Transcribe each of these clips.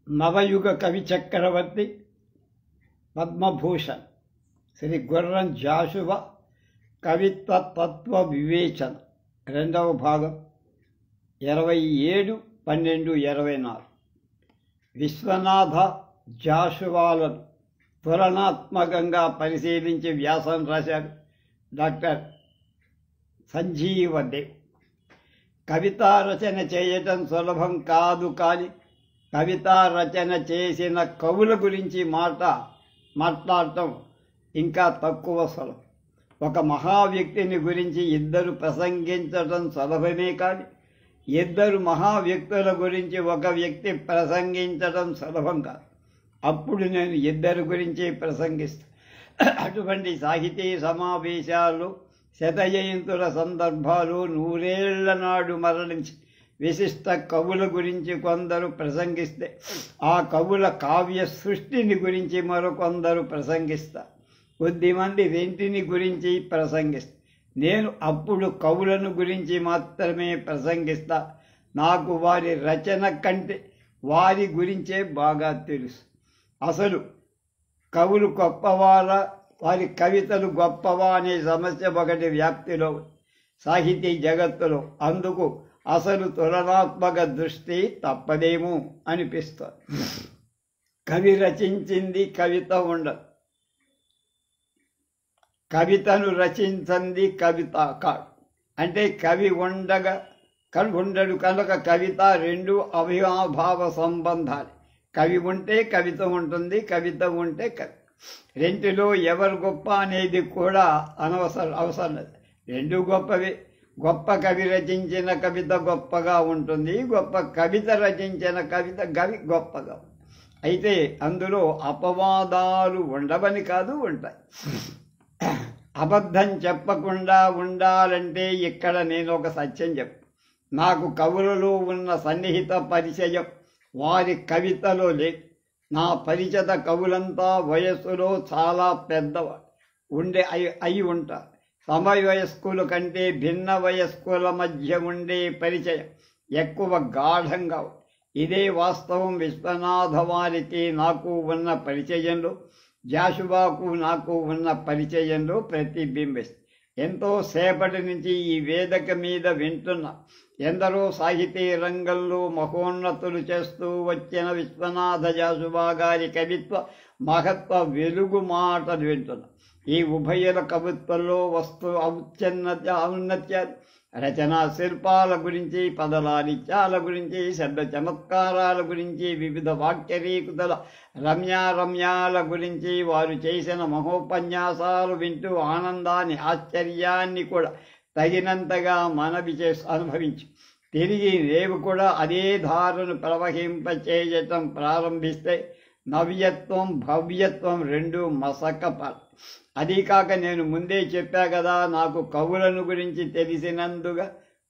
నవయుగ కవి చక్రవర్తి పద్మభూషణ్ శ్రీ గుర్రం జాషువా కవిత్వ తత్వ వివేచన రెండవ భాగం 27/12/24 విశ్వనాథ జాషువాలను తులనాత్మకంగా పరిశీలించి వ్యాసం రాశారు డాక్టర్ సంజీవదేవ్. కవితా రచన చేయటం సులభం కాదు, కానీ కవితా రచన చేసిన కవుల గురించి మాట్లాడటం ఇంకా తక్కువ సులభం. ఒక మహావ్యక్తిని గురించి ఇద్దరు ప్రసంగించటం సులభమే, కానీ ఇద్దరు మహావ్యక్తుల గురించి ఒక వ్యక్తి ప్రసంగించటం సులభం కాదు. అప్పుడు నేను ఇద్దరి గురించి ప్రసంగిస్తాను. అటువంటి సాహితీ సమావేశాలు, శతజయంతుల సందర్భాలు, 100 ఏళ్ల నాడు మరణించి విశిష్ట కవుల గురించి కొందరు ప్రసంగిస్తే, ఆ కవుల కావ్య సృష్టిని గురించి మరికొందరు ప్రసంగిస్తారు. కొద్దిమంది రెంటిని గురించి ప్రసంగిస్తారు. నేను అప్పుడు కవులను గురించి మాత్రమే ప్రసంగిస్తా. నాకు వారి రచన కంటే వారి గురించే బాగా తెలుసు. అసలు కవులు గొప్పవారా, వారి కవితలు గొప్పవా అనే సమస్య ఒకటి వ్యాప్తిలో సాహితీ జగత్తులో. అందుకు అసలు తులనాత్మక దృష్టి తప్పదేమో అనిపిస్తుంది. కవి రచించింది కవిత ఉండదు, కవితను రచించింది కవిత కాదు. అంటే కవి ఉండడు కనుక కవిత రెండు అవినాభావ సంబంధాలు. కవి ఉంటే కవిత ఉంటుంది, కవిత ఉంటే కవి. రెంటిలో ఎవరు గొప్ప అనేది కూడా అవసరం లేదు. రెండు గొప్పవే. గొప్ప కవి రచించిన కవిత గొప్పగా ఉంటుంది, గొప్ప కవిత రచించిన కవిత గొప్పగా. అయితే అందులో అపవాదాలు ఉండవని కాదు, ఉంటాయి. అబద్ధం చెప్పకుండా ఉండాలంటే ఇక్కడ నేను ఒక సత్యం చెప్పు. నాకు కవులలో ఉన్న సన్నిహిత పరిచయం వారి కవితలో లేదు. నా పరిచిత కవులంతా వయస్సులో చాలా పెద్దవాడు అయి ఉంటారు. సమవయస్కుల కంటే భిన్న వయస్కుల మధ్య ఉండే పరిచయం ఎక్కువ గాఢంగా. ఇదే వాస్తవం. విశ్వనాథ వారికి నాకు ఉన్న పరిచయంలో, జాషువాకు నాకు ఉన్న పరిచయంలో ప్రతిబింబిస్తుంది. ఎంతో సేపటి నుంచి ఈ వేదిక మీద వింటున్న ఎందరో సాహితీ రంగంలో మహోన్నతులు చేస్తూ వచ్చిన విశ్వనాథ జాషువా గారి కవిత్వ మహత్వ వెలుగు మాటలు వింటున్నా. ఈ ఉభయుల కవిత్వంలో ఔన్నత్యాలు, రచనా శిల్పాల గురించి, పదలాలిత్యాల గురించి, శబ్ద చమత్కారాల గురించి, వివిధ వాక్యరీకుతల రమ్యాల గురించి, వారు చేసిన మహోపన్యాసాలు వింటూ ఆనందాన్ని, ఆశ్చర్యాన్ని కూడా తగినంతగా అనుభవించి తిరిగి రేవు కూడా అదే ధారను ప్రవహింపచేయటం ప్రారంభిస్తే నవ్యత్వం, భవ్యత్వం రెండు మసకపాలి. అదీ కాక నేను ముందే చెప్పా కదా, నాకు కవులను గురించి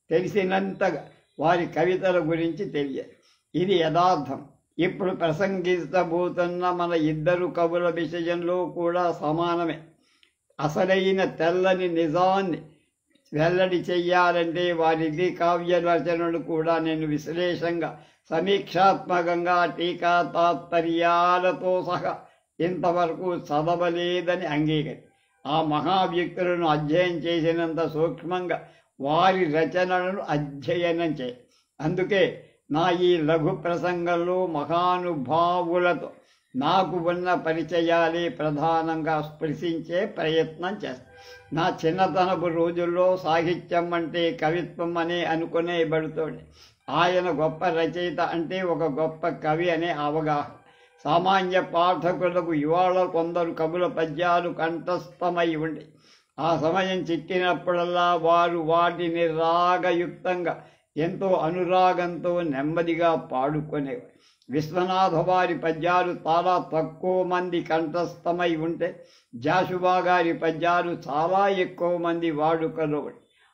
తెలిసినంతగా వారి కవితల గురించి తెలియదు. ఇది యథార్థం. ఇప్పుడు ప్రసంగించబోతున్న మన ఇద్దరు కవుల విషయంలో కూడా సమానమే. అసలైన తెల్లని నిజాన్ని వెల్లడి చెయ్యాలంటే వారి కావ్య రచనలు కూడా నేను విశ్లేషంగా, సమీక్షాత్మకంగా, టీకా తాత్పర్యాలతో సహా ఇంతవరకు చదవలేదని అంగీకరి. ఆ మహావ్యక్తులను అధ్యయనం చేసినంత సూక్ష్మంగా వారి రచనలను అధ్యయనం చేయ. అందుకే నా ఈ లఘు ప్రసంగంలో మహానుభావులతో నాకు ఉన్న పరిచయాలే ప్రధానంగా స్పృశించే ప్రయత్నం చేస్తాను. నా చిన్నతనపు రోజుల్లో సాహిత్యం అంటే కవిత్వం అనే అనుకునేబడుతోంది. ఆయన గొప్ప రచయిత అంటే ఒక గొప్ప కవి అనే అవగాహన సామాన్య పాఠకులకు ఇవాళ కొందరు కవుల పద్యాలు కంఠస్థమై ఉండి ఆ సమయం చిక్కినప్పుడల్లా వారు వాటిని రాగయుక్తంగా, ఎంతో అనురాగంతో నెమ్మదిగా పాడుకునేవారు. విశ్వనాథ వారి పద్యాలు చాలా తక్కువ మంది కంఠస్థమై ఉంటే, జాషువా గారి పద్యాలు చాలా ఎక్కువ మంది వాడుకలో.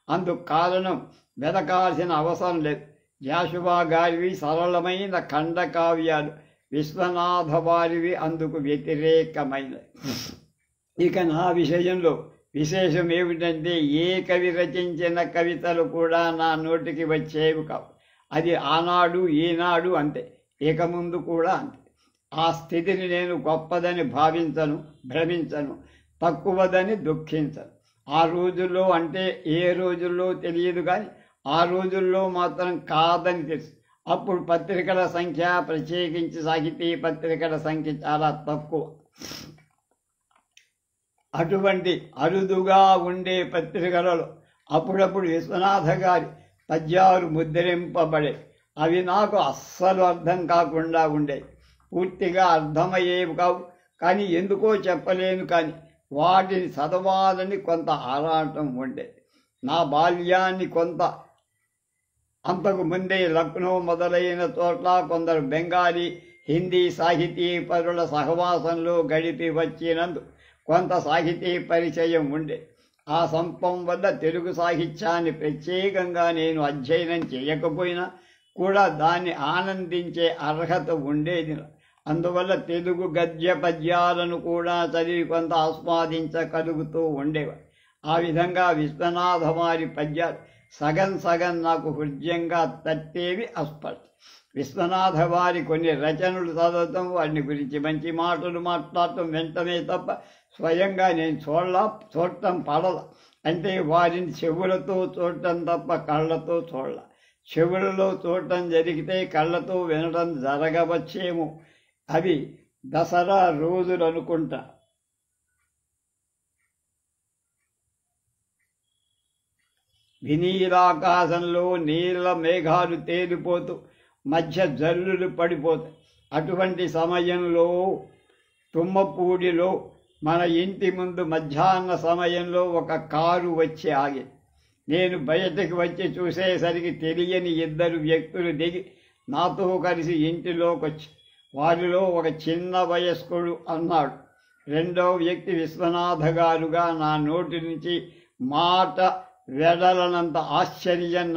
అందుకు కారణం వెతకాల్సిన అవసరం లేదు. జాషువా గారివి సరళమైన ఖండకావ్యాలు, విశ్వనాథ వారివి అందుకు వ్యతిరేకమైనవి. ఇక నా విషయంలో విశేషం ఏమిటంటే, ఏ కవి రచించిన కవితలు కూడా నా నోటికి వచ్చేవి కావు. అది ఆనాడు ఈనాడు అంతే. ఇక ముందు కూడా అంతే. ఆ స్థితిని నేను గొప్పదని భావించను, భ్రమించను, తక్కువదని దుఃఖించను. ఆ రోజుల్లో అంటే ఏ రోజుల్లో తెలియదు, కానీ ఆ రోజుల్లో మాత్రం కాదని తెలుసు. అప్పుడు పత్రికల సంఖ్య, ప్రత్యేకించి సాహితీ పత్రికల సంఖ్య చాలా తక్కువ. అటువంటి అరుదుగా ఉండే పత్రికలలో అప్పుడప్పుడు విశ్వనాథ గారి పద్యాలు ముద్రింపబడే. అవి నాకు అస్సలు అర్థం కాకుండా ఉండేవి, పూర్తిగా అర్థమయ్యేవి కావు. కానీ ఎందుకో చెప్పలేను, కానీ వాటిని చదవాలని కొంత ఆరాటం ఉండేది. నా బాల్యాన్ని కొంత అంతకు ముందే లక్నో మొదలైన చోట్ల కొందరు బెంగాలీ, హిందీ సాహితీ పరుల సహవాసంలో గడిపి వచ్చినందు కొంత సాహితీ పరిచయం ఉండే. ఆ సంపం వల్ల తెలుగు సాహిత్యాన్ని ప్రత్యేకంగా నేను అధ్యయనం చేయకపోయినా కూడా దాన్ని ఆనందించే అర్హత ఉండేది. అందువల్ల తెలుగు గద్య పద్యాలను కూడా చదివి కొంత ఆస్వాదించగలుగుతూ ఉండేవాడు. ఆ విధంగా విశ్వనాథ వారి పద్యాలు సగం సగం నాకు హృదయంగా తట్టేవి అస్పష్టం. విశ్వనాథ వారి కొన్ని రచనలు చదవటం, వాటిని గురించి మంచి మాటలు మాట్లాడటం వెంటనే తప్ప స్వయంగా నేను చూడటం పడల. అంటే వారిని చెవులతో చూడటం తప్ప కళ్ళతో చూడాల. చెవులలో చూడటం జరిగితే కళ్ళతో వినడం జరగవచ్చేమో. అవి దసరా రోజులు అనుకుంటా. వినీలాకాశంలో నీళ్ళ మేఘాలు తేలిపోతూ మధ్య జల్లులు పడిపోతాయి. అటువంటి సమయంలో తుమ్మపూడిలో మన ఇంటి ముందు మధ్యాహ్న సమయంలో ఒక కారు వచ్చి ఆగింది. నేను బయటకు వచ్చి చూసేసరికి తెలియని ఇద్దరు వ్యక్తులు దిగి నాతో కలిసి ఇంటిలోకి వచ్చి, వారిలో ఒక చిన్న వయస్కుడు అన్నాడు. రెండో వ్యక్తి విశ్వనాథ గారుగా నా నోటి నుంచి మాట వెడలనంత ఆశ్చర్యం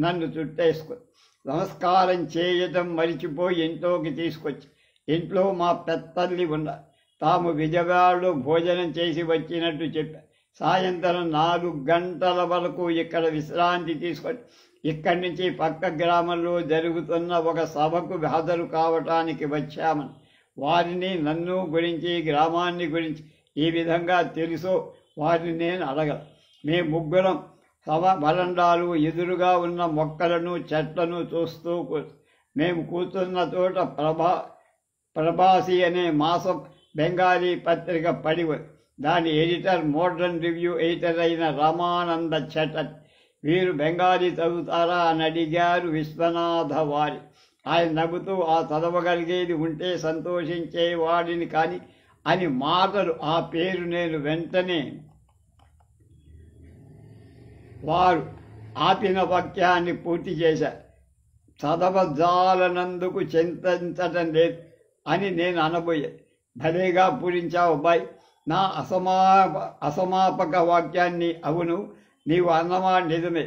నన్ను చుట్టేసుకుంది. నమస్కారం చేయటం మరిచిపోయి ఇంట్లోకి తీసుకొచ్చి, ఇంట్లో మా పెద్దల్లి ఉన్నారు. తాము విజయవాడలో భోజనం చేసి వచ్చినట్టు చెప్పారు. సాయంత్రం 4 గంటల వరకు ఇక్కడ విశ్రాంతి తీసుకొని ఇక్కడి నుంచి పక్క గ్రామంలో జరుగుతున్న ఒక సభకు హాజరు కావటానికి వచ్చామని, వారిని నన్ను గురించి గ్రామాన్ని గురించి ఈ విధంగా తెలుసో వారిని నేను అడగల. మేము ముగ్గురం సభ వరండాలు ఎదురుగా ఉన్న మొక్కలను చెట్లను చూస్తూ మేము కూర్చున్న చోట ప్రభాసి అనే మాసం బెంగాలీ పత్రిక పడివ. దాని ఎడిటర్ మోడర్న్ రివ్యూ ఎడిటర్ అయిన రామానంద చటర్జీ. వీరు బెంగాలీ చదువుతారా అని అడిగారు విశ్వనాథ వారి. ఆయన నవ్వుతూ ఆ చదవగలిగేది ఉంటే సంతోషించేవాడిని కానీ అని మాటలు ఆ పేరు నేను వెంటనే వారు ఆపిన వాక్యాన్ని పూర్తి చేశారు. చదవజాలనందుకు చింతించటం లేదు అని నేను అనబోయేది. భలేగా పూరించావు అబ్బాయి, నా అసమాపక వాక్యాన్ని. అవును, నీవు అన్నమా నిజమే.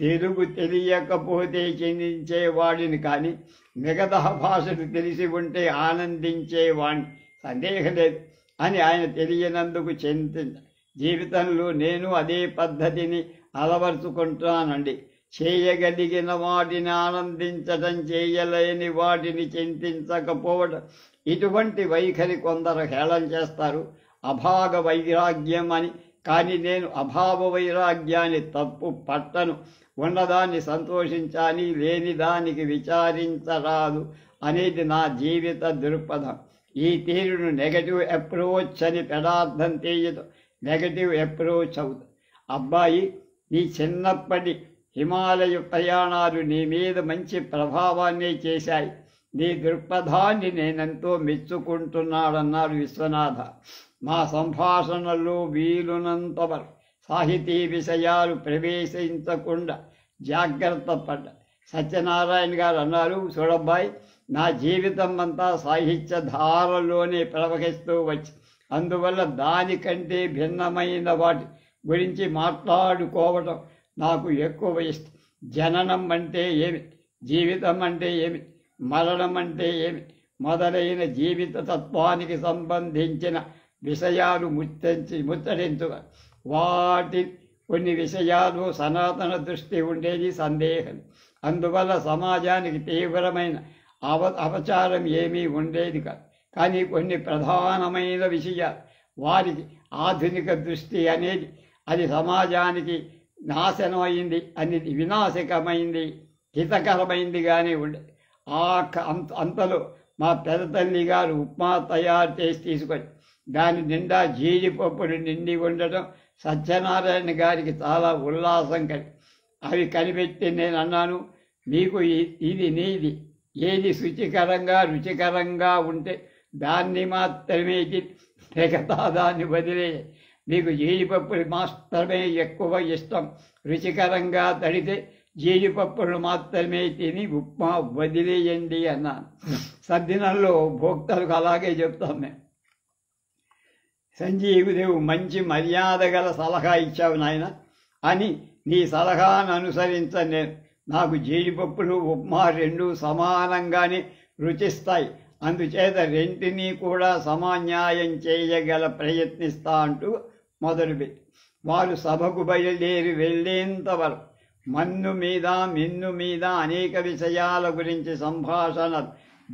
తెలుగు తెలియకపోతే చింతించేవాడిని, కానీ మిగతా భాషలు తెలిసి ఉంటే ఆనందించేవాడిని, సందేహం లేదు అని ఆయన తెలియనందుకు చింతించ. జీవితంలో నేను అదే పద్ధతిని అలవరుచుకుంటున్నానండి. చేయగలిగిన వాటిని ఆనందించటం, చేయలేని వాటిని చింతించకపోవడం. ఇటువంటి వైఖరి కొందరు హేళన చేస్తారు, అభాగ వైరాగ్యం అని. కానీ నేను అభావ వైరాగ్యాన్ని తప్పు పట్టను. ఉన్నదాన్ని సంతోషించాలి, లేని దానికి విచారించరాదు అనేది నా జీవిత దృక్పథం. ఈ తీరును నెగటివ్ అప్రోచ్ అని పెడార్థం తీయదు, నెగటివ్ అప్రోచ్ అవుతుంది. అబ్బాయి, నీ చిన్నప్పటి హిమాలయ ప్రయాణాలు నీ మీద మంచి ప్రభావాన్ని చేశాయి. నీ దృక్పథాన్ని నేనెంతో మెచ్చుకుంటున్నాడన్నారు విశ్వనాథ. మా సంభాషణల్లో వీలునంత వరకు సాహితీ విషయాలు ప్రవేశించకుండా జాగ్రత్త పడ్డా. సత్యనారాయణ గారు అన్నారు, చూడబ్బాయి, నా జీవితం అంతా సాహిత్య ధారలోనే ప్రవహిస్తూ వచ్చి, అందువల్ల దానికంటే భిన్నమైన వాటి గురించి మాట్లాడుకోవటం నాకు ఎక్కువ ఇష్టం. జననం అంటే ఏమి, జీవితం అంటే ఏమి, మరణం అంటే ఏమి మొదలైన జీవిత తత్వానికి సంబంధించిన విషయాలు ముచ్చటించుగా. వాటి కొన్ని విషయాలు సనాతన దృష్టి ఉండేది సందేహం. అందువల్ల సమాజానికి తీవ్రమైన అపచారం ఏమీ ఉండేది కాదు. కానీ కొన్ని ప్రధానమైన విషయాలు వారికి ఆధునిక దృష్టి అనేది అది సమాజానికి నాశనమైంది, అనేది వినాశకమైంది, హితకరమైందిగానే ఉండేది. అంతలో మా పెద్ద తల్లి గారు ఉప్మా తయారు చేసి తీసుకొని దాని నిండా జీడిపప్పులు నిండి ఉండటం సత్యనారాయణ గారికి చాలా ఉల్లాసం కలిగి అవి కనిపెట్టి నేను అన్నాను, మీకు ఇది నీది, ఏది రుచికరంగా ఉంటే దాన్ని మాత్రమే మిగతా దాన్ని వదిలే, మీకు జీడిపప్పులు మాత్రమే ఎక్కువ ఇష్టం, రుచికరంగా తడితే జీడిపప్పులు మాత్రమే తిని ఉప్మా వదిలేయండి అన్నాను. సద్దినంలో భోక్తలకు అలాగే చెప్తాం మేము. సంజీవదేవు మంచి మర్యాద గల సలహా ఇచ్చావు నాయన అని నీ సలహాను అనుసరించ నేను. నాకు జీడిపప్పులు ఉప్మా రెండూ సమానంగానే రుచిస్తాయి, అందుచేత రెంటినీ కూడా సమాన్యాయం చేయగల ప్రయత్నిస్తా అంటూ మొదలుపెట్టి వారు సభకు బయలుదేరి వెళ్ళేంతవరకు మన్ను మీద మిన్ను మీద అనేక విషయాల గురించి సంభాషణలు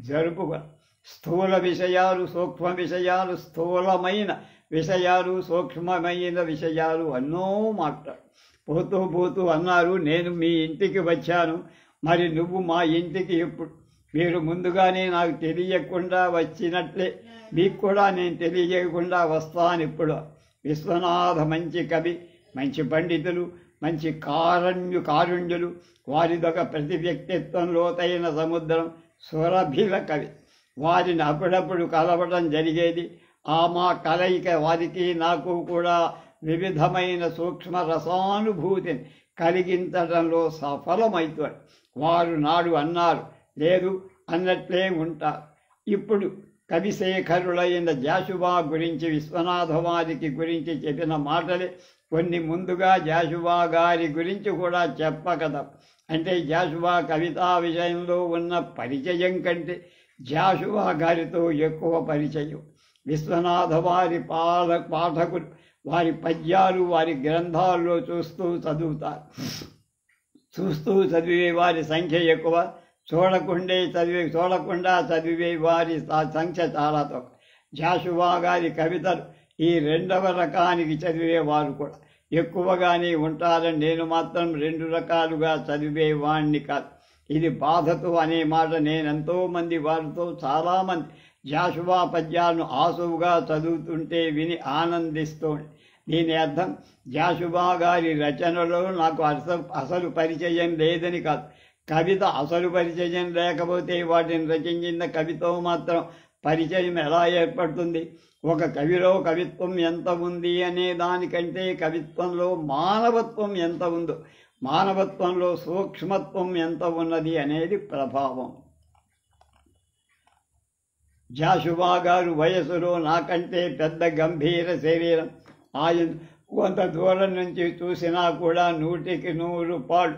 జరుపుగా స్థూల విషయాలు, సూక్ష్మ విషయాలు, స్థూలమైన విషయాలు, సూక్ష్మమైన విషయాలు ఎన్నో మాట్లాడు పోతూ అన్నారు, నేను మీ ఇంటికి వచ్చాను, మరి నువ్వు మా ఇంటికి ఎప్పుడు? మీరు ముందుగానే నాకు తెలియకుండా వచ్చినట్లే మీకు కూడా నేను తెలియకుండా వస్తాను ఇప్పుడు. విశ్వనాథ మంచి కవి, మంచి పండితులు, మంచి కారుణ్యులు, వారిదొక ప్రతి వ్యక్తిత్వం లోతైన సముద్రం, సురభిల కవి. వారిని అప్పుడప్పుడు కలవడం జరిగేది. మా కలయిక వారికి నాకు కూడా వివిధమైన సూక్ష్మ రసానుభూతిని కలిగించడంలో సఫలమవుతాడు. వారు నాడు అన్నారు, లేదు అన్నట్లే ఉంటారు. ఇప్పుడు కవిశేఖరులైన జాషువా గురించి, విశ్వనాథ వారికి గురించి చెప్పిన మాటలే కొన్ని ముందుగా జాషువా గారి గురించి కూడా చెప్పకదా. అంటే జాషువా కవితా విషయంలో ఉన్న పరిచయం కంటే జాషువా గారితో ఎక్కువ పరిచయం. విశ్వనాథ వారి పాఠకులు వారి పద్యాలు వారి గ్రంథాల్లో చూస్తూ చదివే వారి సంఖ్య ఎక్కువ, చూడకుండా చదివే వారి సంఖ్య చాలా తక్కువ. జాషువా గారి కవితలు ఈ రెండవ రకానికి చదివేవారు కూడా ఎక్కువగానే ఉంటారని నేను మాత్రం రెండు రకాలుగా చదివేవాణ్ణి కాదు. ఇది బాధతో అనే మాట నేనెంతో మంది వారితో చాలామంది జాషువా పద్యాలను ఆసువుగా చదువుతుంటే విని ఆనందిస్తోంది. దీని అర్థం జాషువా గారి రచనలో నాకు అసలు పరిచయం లేదని కాదు. కవిత అసలు పరిచయం లేకపోతే వాటిని రచించిన కవితో మాత్రం పరిచయం ఎలా ఏర్పడుతుంది? ఒక కవిలో కవిత్వం ఎంత ఉంది అనే దానికంటే కవిత్వంలో మానవత్వం ఎంత ఉందో, మానవత్వంలో సూక్ష్మత్వం ఎంత ఉన్నది అనేది ప్రభావం. జాషువా గారు వయసులో నాకంటే పెద్ద గంభీర శరీరం. ఆయన కొంత దూరం నుంచి చూసినా కూడా 100%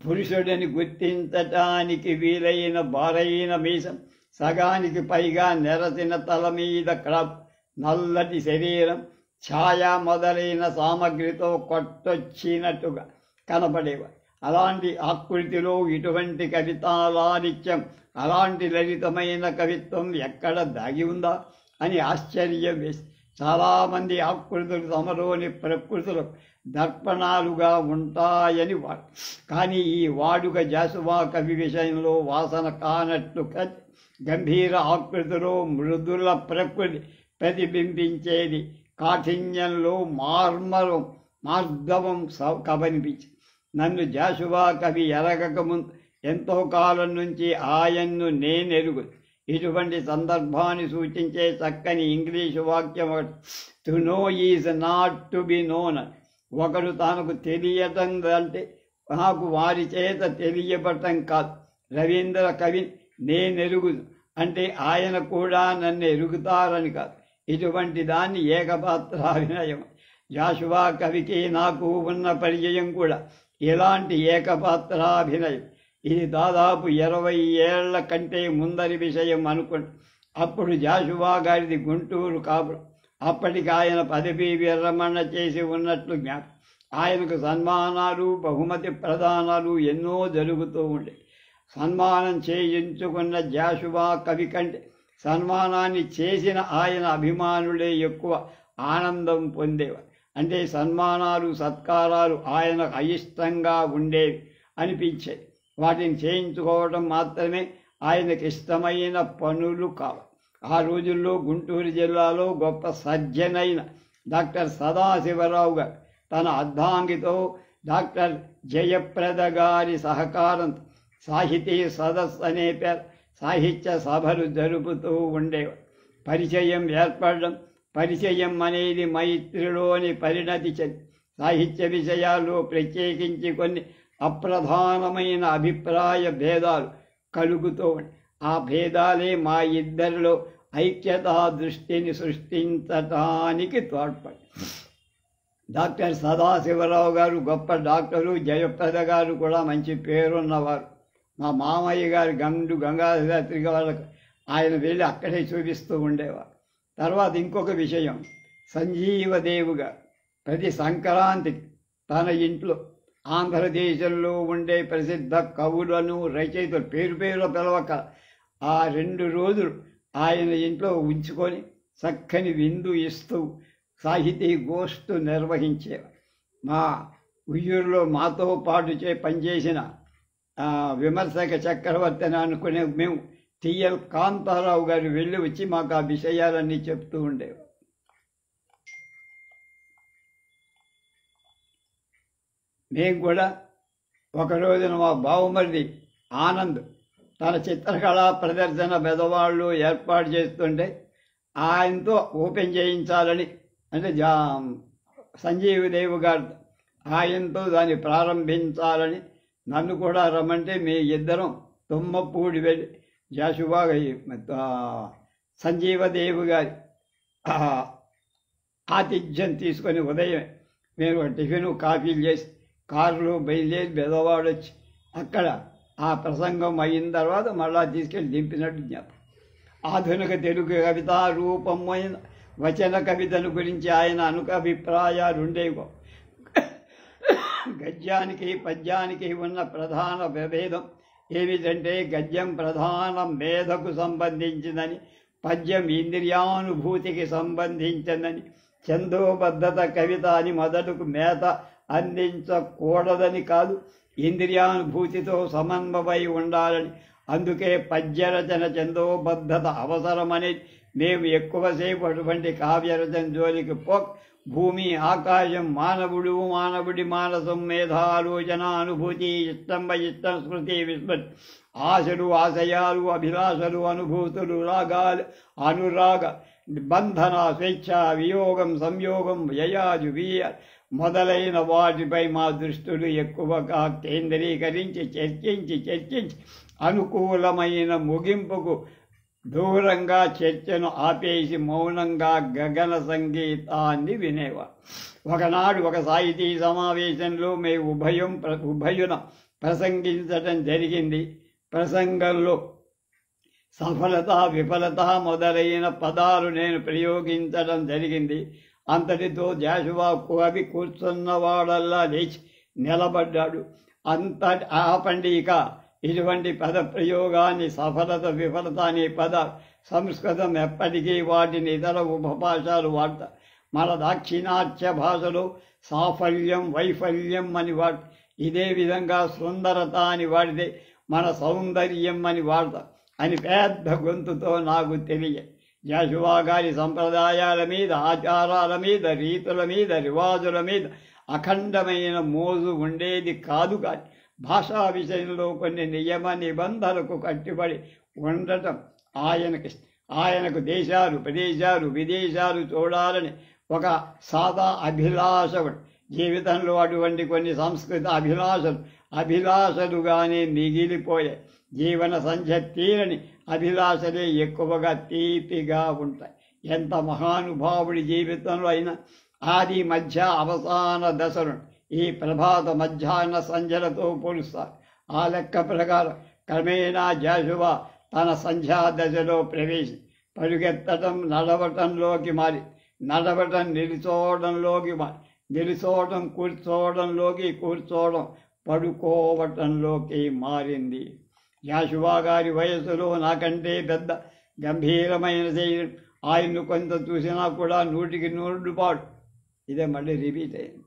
పురుషుడిని గుర్తించటానికి వీలైన బారైన మీసం, సగానికి పైగా నెరసిన తల మీద క్రాప్, నల్లటి శరీరం, ఛాయ మొదలైన సామగ్రితో కొట్టొచ్చినట్టుగా కనపడేవారు. అలాంటి ఆకృతిలో ఇటువంటి కవితాలానిత్యం, అలాంటి లలితమైన కవిత్వం ఎక్కడ దాగి ఉందా అని ఆశ్చర్యం వేసి చాలామంది ఆకృతులు తమలోని ప్రకృతులు దర్పణాలుగా ఉంటాయని వాడు. కానీ ఈ వాడుక జాషువా కవి విషయంలో వాసన కానట్లు గంభీర ఆకృతిలో మృదుల ప్రకృతి ప్రతిబింబించేది. కాఠిన్యంలో మార్దవం కనిపించి నన్ను జాషువా కవి ఎరగకముందు ఎంతో కాలం నుంచి ఆయన్ను నేనెరుగు. ఇటువంటి సందర్భాన్ని సూచించే చక్కని ఇంగ్లీషు వాక్యం, to know is not to be known. ఒకరు తనకు తెలియటం అంటే నాకు వారి చేత తెలియబడటం కాదు. రవీంద్ర కవి నేనెరుగు అంటే ఆయన కూడా నన్ను ఎరుగుతారని కాదు. ఇటువంటి దాన్ని ఏకపాత్రాభినయం. జాషువా కవికి నాకు ఉన్న పరిచయం కూడా ఇలాంటి ఏకపాత్రాభినయం. ఇది దాదాపు 20 ఏళ్ల కంటే ముందరి విషయం అనుకోండి. అప్పుడు జాషువా గారిది గుంటూరు కాపురం. అప్పటికి ఆయన పదవీ విరమణ చేసి ఉన్నట్లు ఆయనకు సన్మానాలు, బహుమతి ప్రదానాలు ఎన్నో జరుగుతూ ఉండే. సన్మానం చేయించుకున్న జాషువా కవి కంటే సన్మానాన్ని చేసిన ఆయన అభిమానులే ఎక్కువ ఆనందం పొందేవారు. అంటే సన్మానాలు సత్కారాలు ఆయనకు అయిష్టంగా ఉండేవి అనిపించేది. వాటిని చేయించుకోవడం మాత్రమే ఆయనకి ఇష్టమైన పనులు కావు. ఆ రోజుల్లో గుంటూరు జిల్లాలో గొప్ప సర్జనైన డాక్టర్ సదాశివరావు గారు తన అర్ధాంగితో డాక్టర్ జయప్రద గారి సహకారంతో సాహితీ సదస్సు అనే పేరు సాహిత్య సభలు జరుపుతూ ఉండేవారు. పరిచయం ఏర్పడడం, పరిచయం అనేది మైత్రిలోని పరిణతి చెంది సాహిత్య విషయాల్లో ప్రత్యేకించి కొన్ని అప్రధానమైన అభిప్రాయ భేదాలు కలుగుతూ ఉండే ఆ భేదాలే మా ఇద్దరిలో ఐక్యతా దృష్టిని సృష్టించటానికి తోడ్పడి. డాక్టర్ సదాశివరావు గారు గొప్ప డాక్టరు, జయప్రద గారు కూడా మంచి పేరున్నవారు. మా మామయ్య గారు గంగాధర వాళ్ళకు ఆయన వెళ్ళి అక్కడే చూపిస్తూ ఉండేవారు. తర్వాత ఇంకొక విషయం, సంజీవదేవు గారు ప్రతి సంక్రాంతికి తన ఇంట్లో ఆంధ్రదేశంలో ఉండే ప్రసిద్ధ కవులను రచయితలు పేరు పిలవక ఆ 2 రోజులు ఆయన ఇంట్లో ఉంచుకొని చక్కని విందు ఇస్తూ సాహితీ గోష్ఠు నిర్వహించేవారు. మా ఉయ్యూరులో మాతో పాటు పనిచేసిన విమర్శక చక్రవర్తి అని అనుకునే మేము టిఎల్ కాంతారావు గారు వెళ్ళి వచ్చి మాకు ఆ విషయాలన్నీ చెప్తూ ఉండేవారు. మేము కూడా ఒక రోజున మా బావుమరిది ఆనంద్ తన చిత్రకళా ప్రదర్శన పెదవాళ్ళు ఏర్పాటు చేస్తుంటే ఆయనతో ఓపెన్ చేయించాలని, అంటే సంజీవదేవి గారు ఆయనతో దాన్ని ప్రారంభించాలని నన్ను కూడా రమ్మంటే మీ ఇద్దరం తుమ్మపూడి వెళ్ళి జాషువా సంజీవదేవి గారి ఆతిథ్యం తీసుకొని ఉదయం మేము టిఫిన్ కాఫీలు చేసి కారులో బయలుదేరి బెదవాడు వచ్చి అక్కడ ఆ ప్రసంగం అయిన తర్వాత మళ్ళా తీసుకెళ్ళి దింపినట్టు జ్ఞాపకం. ఆధునిక తెలుగు కవితా రూపమైన వచన కవితను గురించి ఆయన అభిప్రాయాలు ఉండేవి. గద్యానికి పద్యానికి ఉన్న ప్రధాన విభేదం ఏమిటంటే గద్యం ప్రధాన మేధకు సంబంధించిందని, పద్యం ఇంద్రియానుభూతికి సంబంధించిందని, ఛందోబద్ధత కవిత అని మొదటకు మేత అందించకూడదని కాదు, ఇంద్రియానుభూతితో సమన్వయమై ఉండాలని. అందుకే పద్యరచన ఛందోబద్ధత అవసరమనేది మేము ఎక్కువసేపు అటువంటి కావ్యరచన జోలికి భూమి ఆకాశం మానవుడు మానవుడి మానసం మేధాలోచన అనుభూతి ఇష్టం ఇష్టం స్మృతి విస్మృతి ఆశలు ఆశయాలు అభిలాషలు అనుభూతులు రాగాలు అనురాగ బంధన స్వేచ్ఛ వియోగం సంయోగం వ్యయాజు వీయ మొదలైన వాటిపై మా దృష్టిలు ఎక్కువగా కేంద్రీకరించి చర్చించి అనుకూలమైన ముగింపుకు దూరంగా చర్చను ఆపేసి మౌనంగా గగన సంగీతాన్ని వినేవారు. ఒకనాడు ఒక సాహితీ సమావేశంలో మేము ఉభయున ప్రసంగించటం జరిగింది. ప్రసంగంలో సఫలత విఫలత మొదలైన పదాలు నేను ప్రయోగించడం జరిగింది. అంతటితో జాషువా కవి కూర్చున్నవాడల్లా లేచి నిలబడ్డాడు. ఆపండి ఇక ఇటువంటి పద ప్రయోగాన్ని సఫలత విఫలత అనే పద సంస్కృతం ఎప్పటికీ వాటిని ఇతర ఉపభాషలు వాడతారు. మన దాక్షిణాత్య భాషలో సాఫల్యం వైఫల్యం అని వాడతారు. ఇదే విధంగా సుందరత అని వాడితే మన సౌందర్యం అని వాడతారు అని పెద్ద గొంతుతో నాకు తెలియ. జాషువా గారి సంప్రదాయాల మీద, ఆచారాల మీద, రీతుల మీద, రివాజుల మీద అఖండమైన మోజు ఉండేది కాదు. కానీ భాషా విషయంలో కొన్ని నియమ నిబంధనలకు కట్టుబడి ఉండటం ఆయనకు దేశాలు ప్రదేశాలు విదేశాలు చూడాలని ఒక సాదా అభిలాష. జీవితంలో అటువంటి కొన్ని సంస్కృత అభిలాషలుగానే మిగిలిపోయాయి. జీవన సంధ్య తీరని అభిలాషలే ఎక్కువగా తీపిగా ఉంటాయి. ఎంత మహానుభావుడి జీవితంలో అయినా ఆది మధ్య అవసాన దశను ఈ ప్రభాత మధ్యాహ్న సంధ్యలతో పోలుస్తారు. ఆ లెక్క ప్రకారం క్రమేణా జాషువా తన సంధ్యా దశలో పరుగెత్తడం నడవటంలోకి మారి, నడవటం నిలుచోవడంలోకి మారి, నిలుచోవడం కూర్చోవడంలోకి, కూర్చోవడం పడుకోవటంలోకి మారింది. జాషువా గారి వయసులో నాకంటే పెద్ద గంభీరమైన శరీరం. ఆయన్ను కొంత చూసినా కూడా 100కి 100 ఇదే మళ్ళీ రిపీట్ అయింది.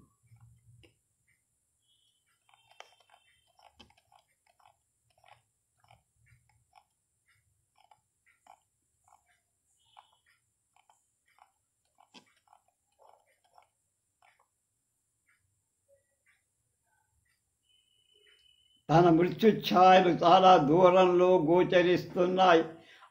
తన మృత్యుఛాయలు చాలా దూరంలో గోచరిస్తున్నాయి.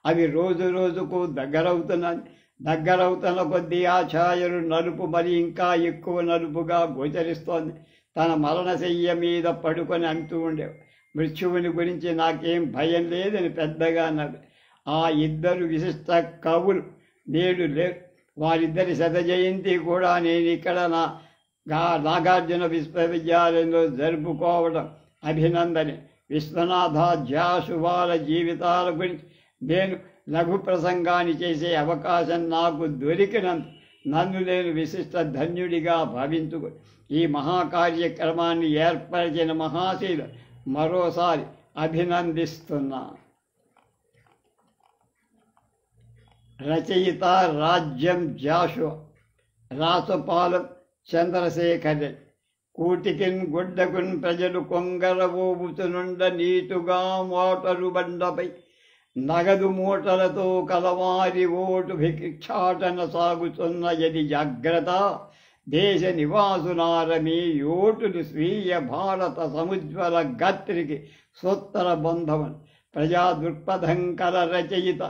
అవి రోజు రోజుకు దగ్గరవుతున్న కొద్దీ ఆ ఛాయలు నలుపు మరి ఇంకా ఎక్కువ నలుపుగా గోచరిస్తోంది. తన మరణశయ్య మీద పడుకొని అంటూ ఉండేవి, మృత్యువుని గురించి నాకేం భయం లేదని పెద్దగా అన్నది. ఆ ఇద్దరు విశిష్ట కవులు నేడు లేరు. వారిద్దరి శత జయంతి కూడా నేను ఇక్కడ నాగార్జున విశ్వవిద్యాలయంలో జరుపుకోవడం అభినందనే. విశ్వనాథ జాషువాల జీవితాల గురించి నేను లఘు ప్రసంగాన్ని చేసే అవకాశం నాకు దొరికినంత నన్ను నేను విశిష్ట ధన్యుడిగా భావించుకు ఈ మహాకార్యక్రమాన్ని ఏర్పరిచిన మహాశీల మరోసారి అభినందిస్తున్నా. రచయిత రాజ్యం జాషువా, రాసపాలెం చంద్రశేఖర్. కూటికిన్ గుడ్డకున్ ప్రజలు కొంగరవోబుతునుండ నీటుగా మోటరు బండపై నగదు మూటలతో కలవారి ఓటు భిక్షాటన సాగుతున్న యది జాగ్రత్త దేశ నివాసునారమీ ఓటులు స్వీయ భారత సముజ్వల గాత్రికి సోత్తర బంధవన్. ప్రజా దృక్పథం కల రచయిత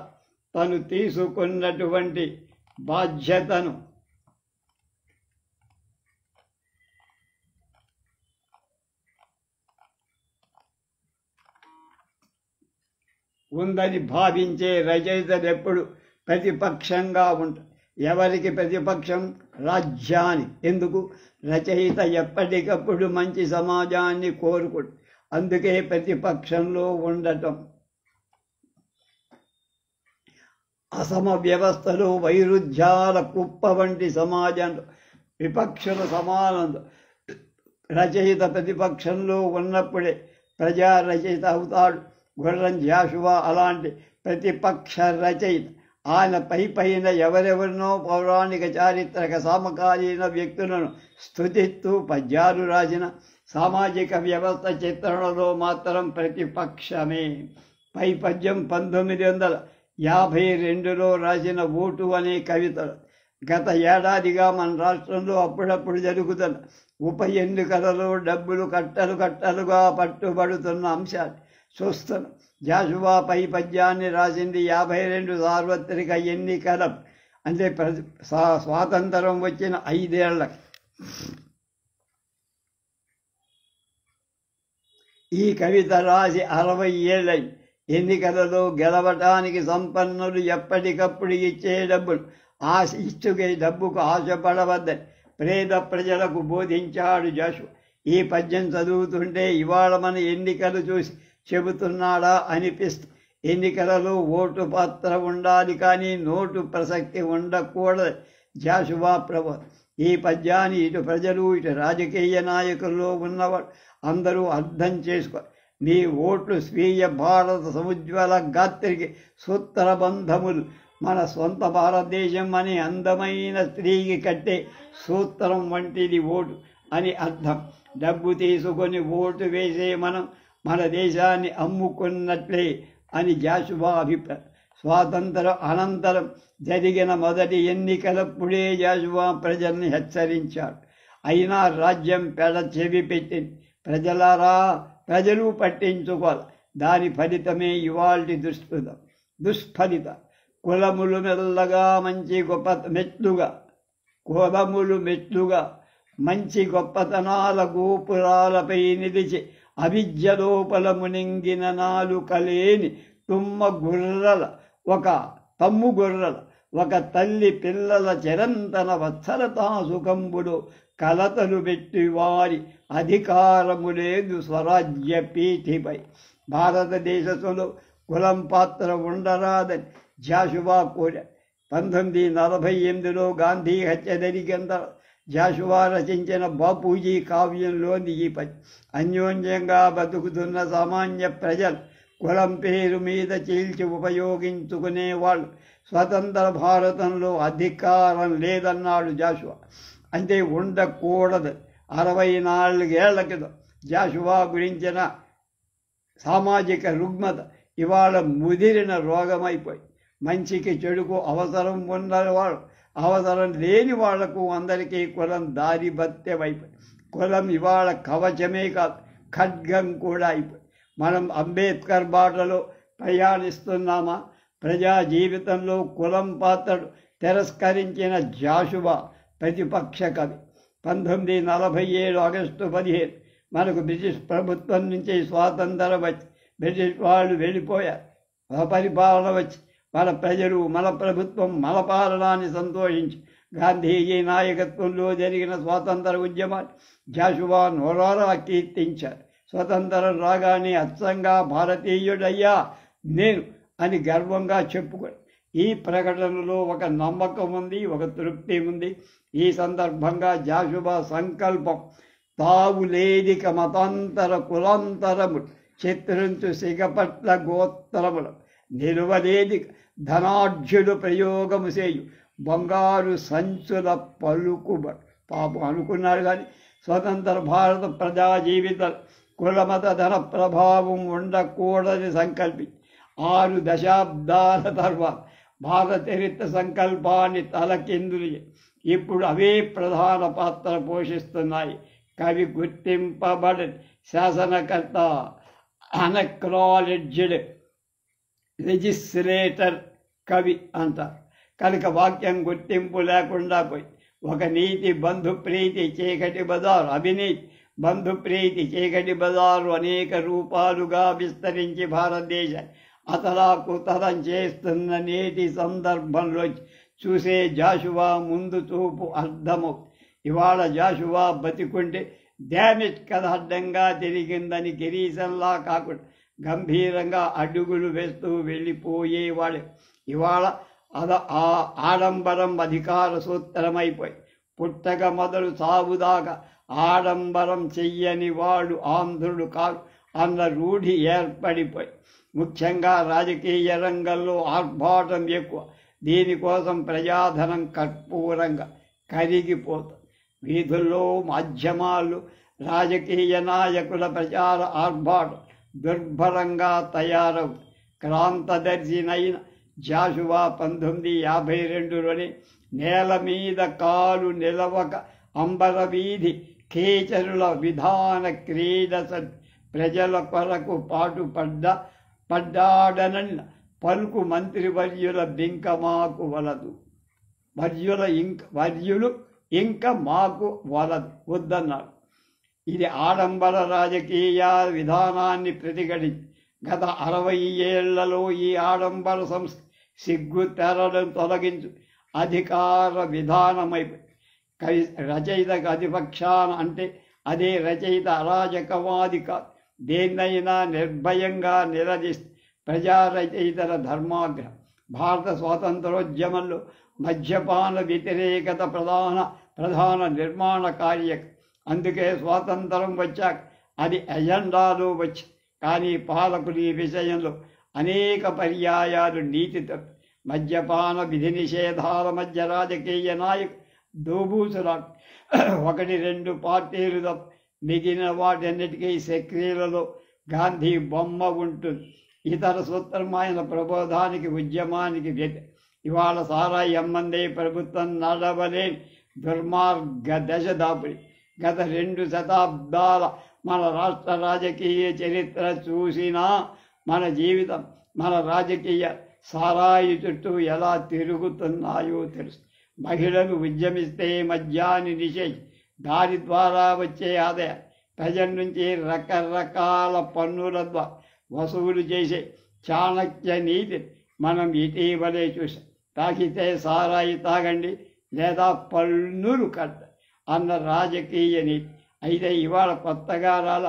తను తీసుకున్నటువంటి బాధ్యతను ఉందని భావించే రచయితలు ఎప్పుడు ప్రతిపక్షంగా ఉంటారు. ఎవరికి ప్రతిపక్షం? రాజ్యాన్ని. ఎందుకు? రచయిత ఎప్పటికప్పుడు మంచి సమాజాన్ని కోరుకుంటాడు, అందుకే ప్రతిపక్షంలో ఉండటం. అసమ వ్యవస్థలో వైరుధ్యాల కుప్ప వంటి సమాజంలో విపక్షుల సమానంలో రచయిత ప్రతిపక్షంలో ఉన్నప్పుడే ప్రజా రచయిత అవుతాడు. గుర్రం జాషువా అలాంటి ప్రతిపక్ష రచయిత. ఆయన పైన ఎవరెవరినో పౌరాణిక చారిత్రక సమకాలీన వ్యక్తులను స్తుతిస్తూ పద్యాలు రాసిన సామాజిక వ్యవస్థ చిత్రణలో మాత్రం ప్రతిపక్షమే. పై పద్యం 1952లో రాసిన ఓటు అనే కవితలు. గత ఏడాదిగా మన రాష్ట్రంలో అప్పుడప్పుడు జరుగుతున్న ఉప ఎన్నికలలో డబ్బులు కట్టలుగా పట్టుబడుతున్న అంశాలు చూస్తున్నాం. జాషువా పై పద్యాన్ని రాసింది 52 సార్వత్రిక ఎన్నికల, అంటే స్వాతంత్రం వచ్చిన 5 ఏళ్లకి. ఈ కవిత రాసి 60 ఏళ్ళై. ఎన్నికలలో గెలవటానికి సంపన్నులు ఎప్పటికప్పుడు ఇచ్చే డబ్బులు డబ్బుకు ఆశపడవద్దని పేద ప్రజలకు బోధించాడు జాషువా. ఈ పద్యం చదువుతుంటే ఇవాళ మన ఎన్నికలు చూసి చెబుతున్నాడా అనిపిస్తుంది. ఎన్నికలలో ఓటు పాత్ర ఉండాలి, కానీ నోటు ప్రసక్తి ఉండకూడదు జాషువా ప్రబోధం. ఈ పద్యాన్ని ఇటు ప్రజలు ఇటు రాజకీయ నాయకుల్లో ఉన్నవాడు అందరూ అర్థం చేసుకో. నీ ఓట్లు స్వీయ భారత సముజ్వల గాత్రికి సూత్ర బంధములు. మన సొంత భారతదేశం అనే అందమైన స్త్రీకి కట్టే సూత్రం వంటిది ఓటు అని అర్థం. డబ్బు తీసుకొని ఓటు వేసే మనం మన దేశాన్ని అమ్ముకున్నట్లే అని జాషువా అభిప్రాయం. స్వాతంత్రం అనంతరం జరిగిన మొదటి ఎన్నికలప్పుడే జాషువా ప్రజల్ని హెచ్చరించాడు. అయినా రాజ్యం పెడ చెవి పెట్టింది. ప్రజలారా, ప్రజలు పట్టించుకోవాలి. దాని ఫలితమే ఇవాల్టి దుష్ఫలితం. కులములు మెల్లగా మెట్లుగా మంచి గొప్పతనాల గోపురాలపై నిలిచి అవిద్య లోపల మునింగిన నాలుకలేని తమ్ము గొర్రెల ఒక తల్లి పిల్లల చిరంతన వత్సరతా సుఖంబులో కలతలు పెట్టి వారి అధికారము లేదు స్వరాజ్య పీఠిపై. భారతదేశంలో కులం పాత్ర ఉండరాదని జాషువా కోరాడు. 1948లో గాంధీ హత్య జరిగిన జాషువా రచించిన బాపూజీ కావ్యంలోని ఈ పద్యం. అన్యోన్యంగా బతుకుతున్న సామాన్య ప్రజలు కులం పేరు మీద చీల్చి ఉపయోగించుకునేవాళ్ళు. స్వతంత్ర భారతంలో అధికారం లేదన్నాడు జాషువా. అంటే ఉండకూడదు. 64 ఏళ్ల క్రితం జాషువా గురించిన సామాజిక రుగ్మత ఇవాళ ముదిరిన రోగమైపోయి, మంచికి చెడుకు అవసరం ఉన్నవాళ్ళు అవసరం లేని వాళ్లకు అందరికీ కులం దారి బత్తెమైపోయి. కులం ఇవాళ కవచమే కాదు, ఖడ్గం కూడా అయిపోయి. మనం అంబేద్కర్ బాటలో ప్రయాణిస్తున్నామా? ప్రజా జీవితంలో కులం పాత్రను తిరస్కరించిన జాషువా ప్రతిపక్ష కవి. 1947 ఆగస్టు 15 మనకు బ్రిటిష్ ప్రభుత్వం నుంచి స్వాతంత్రం వచ్చి బ్రిటిష్ వాళ్ళు వెళ్ళిపోయారు. పరిపాలన వచ్చి మన ప్రజలు మన ప్రభుత్వం మన పాలనాన్ని సంతోషించి గాంధీజీ నాయకత్వంలో జరిగిన స్వాతంత్ర ఉద్యమాన్ని జాషువా నోరారా కీర్తించారు. స్వతంత్రం రాగానే అచ్చంగా భారతీయుడయ్యా నేను అని గర్వంగా చెప్పుకొని ఈ ప్రకటనలో ఒక నమ్మకం ఉంది, ఒక తృప్తి ఉంది. ఈ సందర్భంగా జాషువా సంకల్పం తావులేదిక మతాంతర కులాంతరములు చిత్రించు సిగపట్ల గోత్రములు నిలువలేదిక ధనాఢ్యులు ప్రయోగము చేయు బంగారు సంచుల పలుకుబడు. పాపం అనుకున్నారు కానీ స్వతంత్ర భారత ప్రజా జీవిత కులమత ధన ప్రభావం ఉండకూడదని సంకల్పించి 6 దశాబ్దాల తర్వాత భారత చరిత్ర సంకల్పాన్ని తలకిందులు ఇప్పుడు అవే ప్రధాన పాత్ర పోషిస్తున్నాయి. కవి గుర్తింపబడని శాసనకర్త, అన్అక్నాలెడ్జ్డ్ లెజిస్లేటర్ కవి అంటారు. కనుక వాక్యం గుర్తింపు లేకుండా పోయి ఒక నీతి బంధుప్రీతి చీకటి బజారు, అవినీతి బంధుప్రీతి చీకటి బజారు అనేక రూపాలుగా విస్తరించి భారతదేశాన్ని అతలాకుతలం చేస్తున్న నేటి సందర్భంలో చూసే జాషువా ముందు చూపు అర్థమవుతుంది. ఇవాళ జాషువా బతికుంటే డ్యామేజ్ కథ అడ్డంగా తిరిగిందని గిరీశంలా కాకుండా గంభీరంగా అడుగులు వేస్తూ వెళ్ళిపోయేవాడు. ఇవాళ ఆ ఆడంబరం అధికార సూత్రమైపోయి పుట్టక మొదలు సాగుదాకా ఆడంబరం చెయ్యని వాడు ఆంధ్రుడు కాదు అన్న రూఢి ఏర్పడిపోయి ముఖ్యంగా రాజకీయ రంగంలో ఆర్భాటం ఎక్కువ. దీనికోసం ప్రజాధనం కర్పూరంగా కరిగిపోతుంది. వీధుల్లో మాధ్యమాలు రాజకీయ నాయకుల ప్రచార ఆర్భాటం దుర్భరంగా తయారవు. క్రాంతదర్శినైన జాషువా 1952లోనే నేల మీద కాలు నిలవక అంబర వీధి కేచరుల విధాన క్రీడ ప్రజల కొరకు పడ్డాడనన్న పలుకు మంత్రివర్యుల బింకమాకు వలదు. వర్యులు ఇంక మాకు వద్దన్నారు. ఇది ఆడంబర రాజకీయ విధానాన్ని ప్రతిఘటించి గత 60 ఏళ్లలో ఈ ఆడంబర సంస్థ సిగ్గు తెరలను తొలగించు అధికార విధానమైపోయి రచయితకు అధిపక్షాన అంటే అదే రచయిత అరాజకవాది కాదు. దేన్నైనా నిర్భయంగా నిలదీస్తే ప్రజా రచయితల ధర్మాగ్రహం. భారత స్వాతంత్రోద్యమంలో మద్యపాన వ్యతిరేకత ప్రధాన నిర్మాణ కార్యక్రమం. అందుకే స్వాతంత్రం వచ్చాక అది ఎజెండాలో వచ్చి కానీ పాలకులు ఈ విషయంలో అనేక పర్యాయాలు నీతి తప్పి మద్యపాన విధి నిషేధాల మధ్య రాజకీయ నాయకు దోబూసులాడు. 1-2 పార్టీలు తప్ప మిగిలిన వాటన్నిటికీ సెక్రీలలో గాంధీ బొమ్మ ఉంటుంది. ఇతర సూత్రమైన ప్రబోధానికి ఉద్యమానికి ఇవాళ సారాయి అమ్మందే ప్రభుత్వం నడవలేని దుర్మార్గ దశ దాపుడి. గత 2 శతాబ్దాల మన రాష్ట్ర రాజకీయ చరిత్ర చూసినా మన జీవితం మన రాజకీయ సారాయి చుట్టూ ఎలా తిరుగుతున్నాయో తెలుసు. మహిళలు ఉద్యమిస్తే మద్యాన్ని నిషేధి దాని ద్వారా వచ్చే ఆదాయం ప్రజల నుంచి రకరకాల పన్నుల ద్వారా వసూలు చేసే చాణక్య నీతి మనం ఇటీవలే చూసాం. తాకితే సారాయి తాగండి లేదా పన్నులు కట్ట అన్న రాజకీయ నీతి. అయితే ఇవాళ కొత్తగా రాల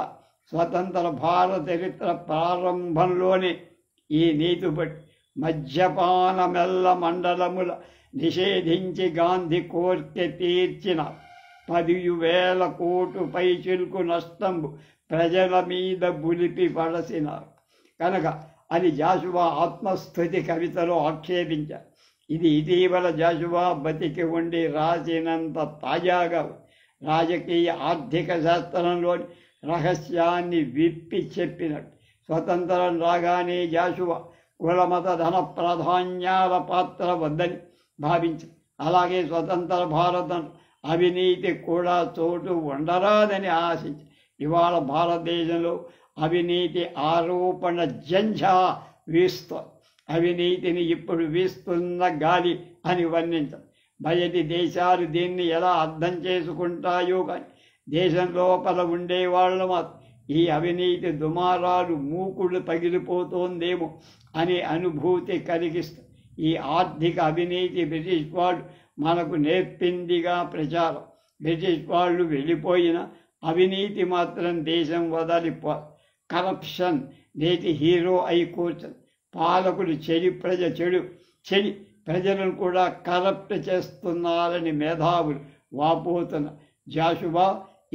స్వతంత్ర భారత చరిత్ర ప్రారంభంలోనే ఈ నీతి బట్టి మద్యపానమెల్ల మండలముల నిషేధించి గాంధీ కోర్కె తీర్చిన 10,000 కోట్లు పైచిలుకు నష్టంబు ప్రజల మీద బులిపి పడసినారు. కనుక అని జాషువా ఆత్మస్థుతి కవితలో ఆక్షేపించారు. ఇది ఇటీవల జాషువా బతికి ఉండి రాసినంత తాజాగా రాజకీయ ఆర్థిక శాస్త్రంలోని రహస్యాన్ని విప్పి చెప్పినట్టు. స్వతంత్రం రాగానే జాషువా కులమత ధన ప్రాధాన్యాల పాత్ర వద్దని భావించారు. అలాగే స్వతంత్ర భారతం అవినీతి కూడా చోటు ఉండరాదని ఆశించి ఇవాళ భారతదేశంలో అవినీతి ఆరోపణ జంఝా వీస్తోంది. అవినీతిని ఇప్పుడు వీస్తున్న గాలి అని వర్ణించారు. బయటి దేశాలు దీన్ని ఎలా అర్థం చేసుకుంటాయో కానీ దేశం లోపల ఉండేవాళ్ళు మాత్రం ఈ అవినీతి దుమారాలు మూకుడు పగిలిపోతోందేమో అనే అనుభూతి కలిగిస్తుంది. ఈ ఆర్థిక అవినీతి బ్రిటిష్ వాళ్ళు మనకు నేర్పిందిగా ప్రచారం. బ్రిటిష్ వాళ్ళు వెళ్ళిపోయిన అవినీతి మాత్రం దేశం వదలిపో. కరప్షన్ నేటి హీరో అయి కూర్చొని పాలకులు చెడి ప్రజలను కూడా కరప్ట్ చేస్తున్నారని మేధావులు వాపోతున్నారు. జాషువా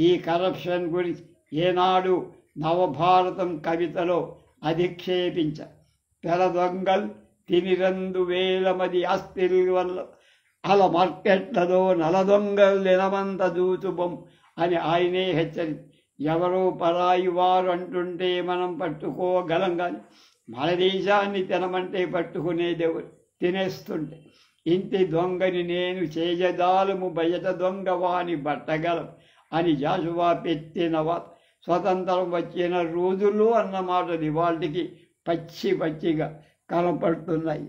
ఈ కరప్షన్ గురించి ఏనాడు నవభారతం కవితలో అధిక్షేపించారు. తెర దొంగల్ తినిరందు వేల మది ఆస్తిల వల్ల అల మార్కెట్లలో నల దొంగలు నిలమంత దూచుబొం అని ఆయనే హెచ్చరించి ఎవరో పరాయి వారు అంటుంటే మనం పట్టుకోగలం కానీ మన దేశాన్ని తినమంటే పట్టుకునేదెవరు? తినేస్తుంటే ఇంటి దొంగని నేను చేయజాలము బయట దొంగ వాని బట్టగలం అని జాషువా పెట్టిన స్వతంత్రం వచ్చిన రోజుల్లో అన్నమాటలు ఇవాళకి పచ్చిగా కనపడుతున్నాయి.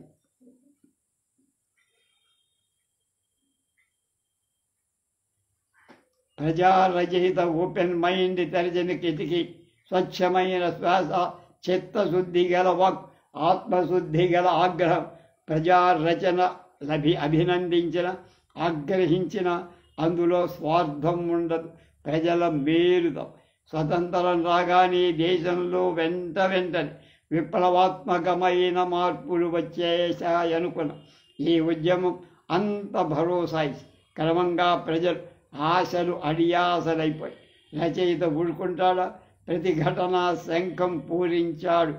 ప్రజారచయిత ఓపెన్ మైండ్ తెరచిన కిటికీ, స్వచ్ఛమైన శ్వాస, చిత్తశుద్ధి గల వాక్, ఆత్మశుద్ధి గల ఆగ్రహం, ప్రజారచన అభినందించిన ఆగ్రహించిన అందులో స్వార్థం ఉండదు. ప్రజల మేలుతో స్వతంత్రం రాగానే దేశంలో వెంటనే విప్లవాత్మకమైన మార్పులు వచ్చేశాయనుకున్న ఈ ఉద్యమం అంత భరోసా క్రమంగా ప్రజలు ఆశలు అడియాసలైపోయి రచయిత ఊరుకుంటాడా? ప్రతిఘటనా శంఖం పూరించాడు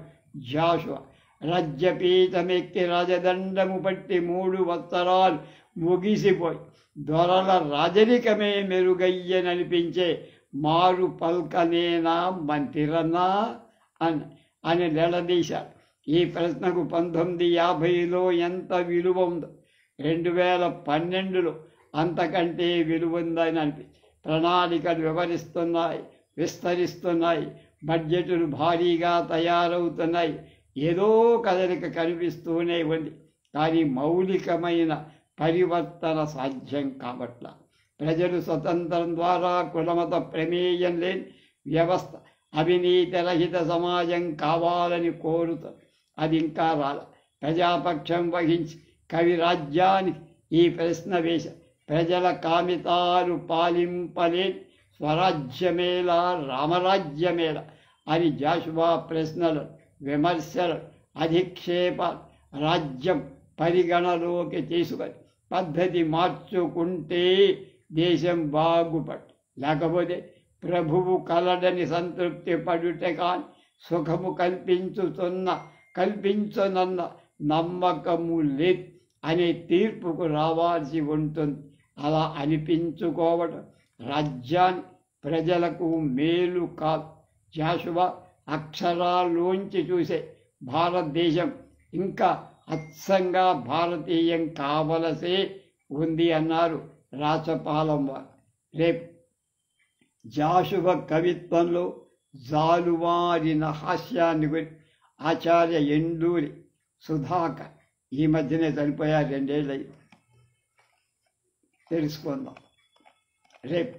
జాషువా. రాజ్యపీఠమెక్కి రాజదండము పట్టి 3 సంవత్సరాలు ముగిసిపోయి దొరల రాజరికమే మెరుగయ్యననిపించే మారు పల్కనేనా మంత్రిరన్నా అని నిలదీశాడు. ఈ ప్రశ్నకు 1950లో ఎంత విలువ ఉందో 2012లో అంతకంటే విలువందని అనిపించి ప్రణాళికలు విస్తరిస్తున్నాయి. బడ్జెట్లు భారీగా తయారవుతున్నాయి. ఏదో కదలిక కనిపిస్తూనే ఉంది. కానీ మౌలికమైన పరివర్తన సాధ్యం కాబట్ల ప్రజలు స్వతంత్రం ద్వారా కులమత ప్రమేయం లేని వ్యవస్థ, అవినీతి రహిత సమాజం కావాలని కోరుతారు. అది ఇంకా రాల. ప్రజాపక్షం వహించి కవి రాజ్యానికి ఈ ప్రశ్న వేశారు. ప్రజల కామితాలు పాలింపలేని స్వరాజ్యమేలా రామరాజ్యమేలా అని జాషువా ప్రశ్నలు, విమర్శలు, అధిక్షేపాలు రాజ్యం పరిగణలోకి తీసుకొని పద్ధతి మార్చుకుంటే దేశం బాగుపడు. లేకపోతే ప్రభువు కలడని సంతృప్తి పడుటే కాని సుఖము కల్పించనన్న నమ్మకము లేదు అనే తీర్పుకు రావాల్సి ఉంటుంది. అలా అనిపించుకోవడం రాజ్యాన్ని ప్రజలకు మేలు కాదు. జాషువా అక్షరాల్లోంచి చూసే భారతదేశం ఇంకా అచ్చంగా భారతీయం కావలసే ఉంది అన్నారు రాచపాలం వారు. రేపు జాషువా కవిత్వంలో జాలువారిన హాస్యాన్ని గురించి ఆచార్య ఎండూరి సుధాకర్ ఈ మధ్యనే చనిపోయారు, 2 ఏళ్ళు తెలుసుకుందాం రేపు.